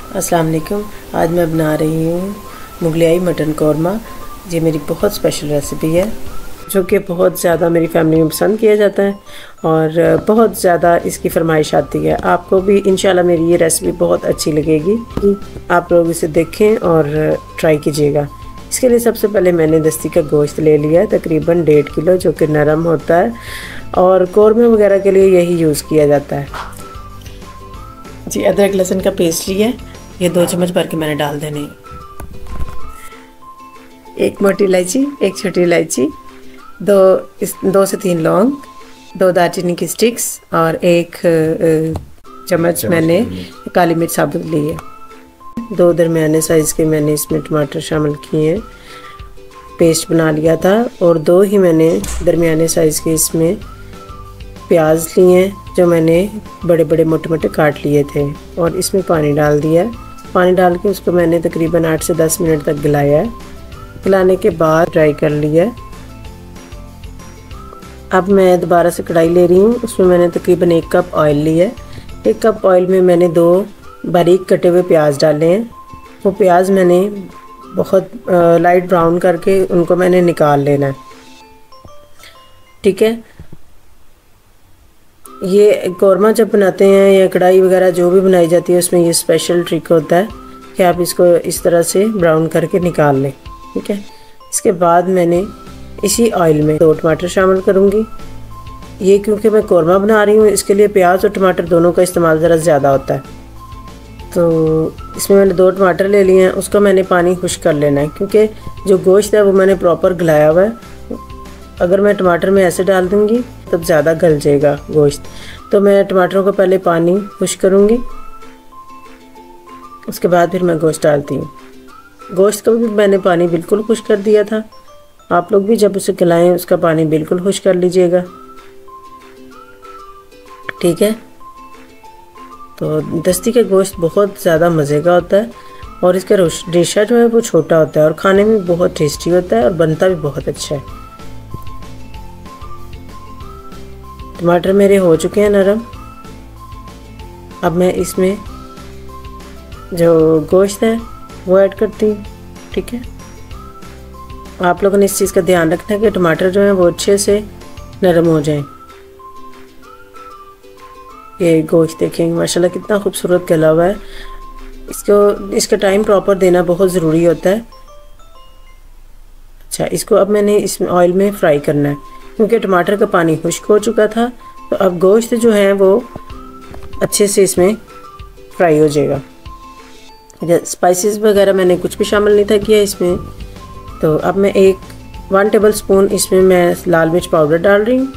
अस्सलाम वालेकुम। आज मैं बना रही हूँ मुगलाई मटन कौरमा। ये मेरी बहुत स्पेशल रेसिपी है जो कि बहुत ज़्यादा मेरी फैमिली में पसंद किया जाता है और बहुत ज़्यादा इसकी फरमाइश आती है। आपको भी इंशाल्लाह मेरी ये रेसिपी बहुत अच्छी लगेगी कि आप लोग इसे देखें और ट्राई कीजिएगा। इसके लिए सबसे पहले मैंने दस्ती का गोश्त ले लिया है, तकरीबन 1.5 किलो, जो कि नरम होता है और कौरमे वगैरह के लिए यही यूज़ किया जाता है। जी, अदरक लहसुन का पेस्ट लिया है, ये 2 चम्मच भर के मैंने डाल देने। 1 मोटी इलायची, 1 छोटी इलायची, 2 से 3 लौंग, 2 दालचीनी की स्टिक्स और 1 चम्मच मैंने काली मिर्च साबुत ली है। 2 दरमियाने साइज़ के मैंने इसमें टमाटर शामिल किए हैं, पेस्ट बना लिया था, और 2 ही मैंने दरमियाने साइज़ के इसमें प्याज लिए हैं जो मैंने बड़े बड़े मोटे मोटे काट लिए थे, और इसमें पानी डाल दिया। पानी डाल के उसको मैंने तकरीबन 8 से 10 मिनट तक गलाया है। गलाने के बाद ड्राई कर लिया। अब मैं दोबारा से कढ़ाई ले रही हूँ, उसमें मैंने तकरीबन 1 कप ऑयल लिया है। 1 कप ऑयल में मैंने 2 बारीक कटे हुए प्याज डाले हैं। वो प्याज मैंने बहुत लाइट ब्राउन करके उनको मैंने निकाल लेना है। ठीक है, ये कौरमा जब बनाते हैं या कढ़ाई वगैरह जो भी बनाई जाती है उसमें ये स्पेशल ट्रिक होता है कि आप इसको इस तरह से ब्राउन करके निकाल लें। ठीक है, इसके बाद मैंने इसी ऑयल में 2 टमाटर शामिल करूँगी। ये क्योंकि मैं कौरमा बना रही हूँ इसके लिए प्याज और टमाटर दोनों का इस्तेमाल ज़रा ज़्यादा होता है। तो इसमें मैंने 2 टमाटर ले लिए हैं, उसको मैंने पानी खुश्क कर लेना है क्योंकि जो गोश्त है वो मैंने प्रॉपर गलाया हुआ है। अगर मैं टमाटर में ऐसे डाल दूँगी तब ज़्यादा गल जाएगा गोश्त, तो मैं टमाटरों को पहले पानी खुश्क करूँगी, उसके बाद फिर मैं गोश्त डालती हूँ। गोश्त का भी मैंने पानी बिल्कुल खुश्क कर दिया था। आप लोग भी जब उसे गलाएं उसका पानी बिल्कुल खुश्क कर लीजिएगा। ठीक है, तो दस्ती का गोश्त बहुत ज़्यादा मज़े का होता है और इसका रेशा जो है वो छोटा होता है और खाने में बहुत टेस्टी होता है और बनता भी बहुत अच्छा है। टमाटर मेरे हो चुके हैं नरम। अब मैं इसमें जो गोश्त है वो ऐड करती हूँ। ठीक है, आप लोगों ने इस चीज़ का ध्यान रखना है कि टमाटर जो है वो अच्छे से नरम हो जाएं। ये गोश्त देखें माशाल्लाह कितना खूबसूरत गला हुआ है। इसका टाइम प्रॉपर देना बहुत ज़रूरी होता है। अच्छा, इसको अब मैंने इसमें ऑयल में फ्राई करना है क्योंकि टमाटर का पानी खुश्क हो चुका था, तो अब गोश्त जो है वो अच्छे से इसमें फ्राई हो जाएगा। स्पाइसेस वगैरह मैंने कुछ भी शामिल नहीं था किया इसमें। तो अब मैं 1 टेबल स्पून इसमें मैं लाल मिर्च पाउडर डाल रही हूँ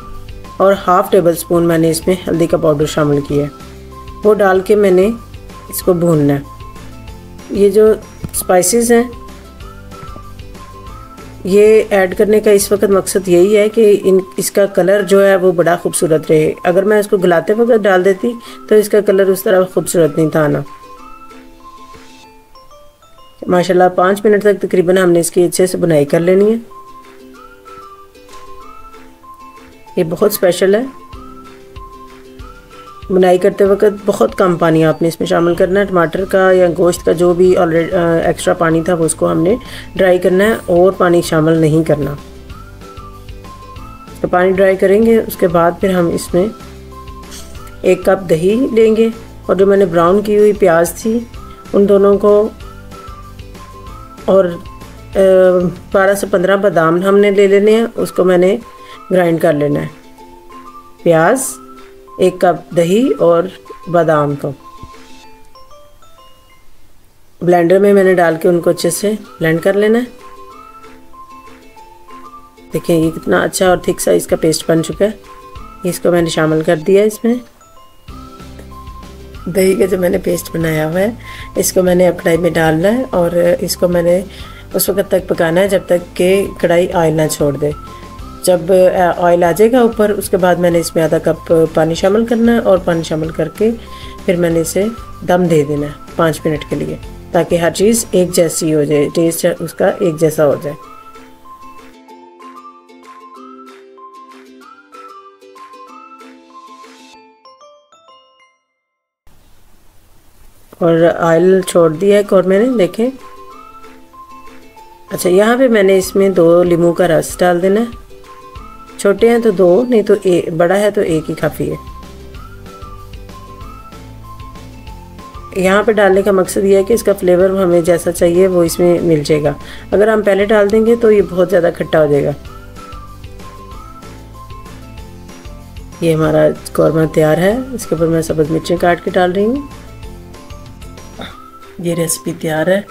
और 1/2 टेबल स्पून मैंने इसमें हल्दी का पाउडर शामिल किया है। वो डाल के मैंने इसको भूनना है। ये जो स्पाइसेस हैं ये ऐड करने का इस वक्त मकसद यही है कि इसका कलर जो है वो बड़ा खूबसूरत रहे। अगर मैं इसको गलाते वक्त डाल देती तो इसका कलर उस तरह खूबसूरत नहीं था आना। माशाल्लाह 5 मिनट तक तकरीबन हमने इसकी अच्छे से बुनाई कर लेनी है। ये बहुत स्पेशल है। बुनाई करते वक्त बहुत कम पानी आपने इसमें शामिल करना है। टमाटर का या गोश्त का जो भी ऑलरेडी एक्स्ट्रा पानी था वो उसको हमने ड्राई करना है और पानी शामिल नहीं करना। तो पानी ड्राई करेंगे उसके बाद फिर हम इसमें 1 कप दही लेंगे और जो मैंने ब्राउन की हुई प्याज थी उन दोनों को, और 12 से 15 बादाम हमने ले लेने हैं, उसको मैंने ग्राइंड कर लेना है। प्याज, 1 कप दही और बादाम को ब्लेंडर में मैंने डाल के उनको अच्छे से ब्लेंड कर लेना है। देखिए ये कितना अच्छा और थिक सा इसका पेस्ट बन चुका है। इसको मैंने शामिल कर दिया। इसमें दही का जो मैंने पेस्ट बनाया हुआ है इसको मैंने अब कढ़ाई में डालना है और इसको मैंने उस वक्त तक पकाना है जब तक कि कढ़ाई ऑयल ना छोड़ दे। जब ऑयल आ जाएगा ऊपर उसके बाद मैंने इसमें आधा कप पानी शामिल करना है और पानी शामिल करके फिर मैंने इसे दम दे देना है 5 मिनट के लिए, ताकि हर चीज़ एक जैसी हो जाए, टेस्ट उसका एक जैसा हो जाए। और ऑयल छोड़ दिया है और मैंने देखें। अच्छा, यहाँ पे मैंने इसमें 2 नींबू का रस डाल देना है। छोटे हैं तो 2, नहीं तो बड़ा है तो 1 ही काफ़ी है। यहाँ पे डालने का मकसद ये है कि इसका फ्लेवर हमें जैसा चाहिए वो इसमें मिल जाएगा। अगर हम पहले डाल देंगे तो ये बहुत ज़्यादा खट्टा हो जाएगा। ये हमारा कौरमा तैयार है। इसके ऊपर मैं सब्ज़ मिर्चें काट के डाल रही हूँ। ये रेसिपी तैयार है।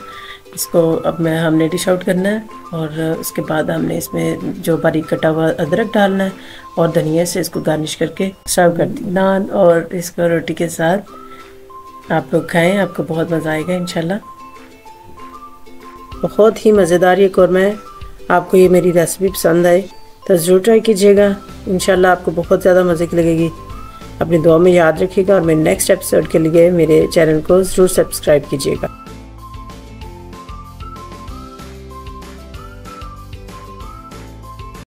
इसको अब हमने डिश आउट करना है और उसके बाद हमने इसमें जो बारीक कटा हुआ अदरक डालना है और धनिया से इसको गार्निश करके सर्व कर दी। नान और इसको रोटी के साथ आप लोग खाएं, आपको बहुत मज़ा आएगा इंशाल्लाह। बहुत ही मज़ेदार ये कौरमा है। आपको ये मेरी रेसिपी पसंद आए तो ज़रूर ट्राई कीजिएगा। इंशाल्लाह आपको बहुत ज़्यादा मज़े की लगेगी। अपनी दुआ में याद रखिएगा और मेरे नेक्स्ट एपिसोड के लिए मेरे चैनल को ज़रूर सब्सक्राइब कीजिएगा।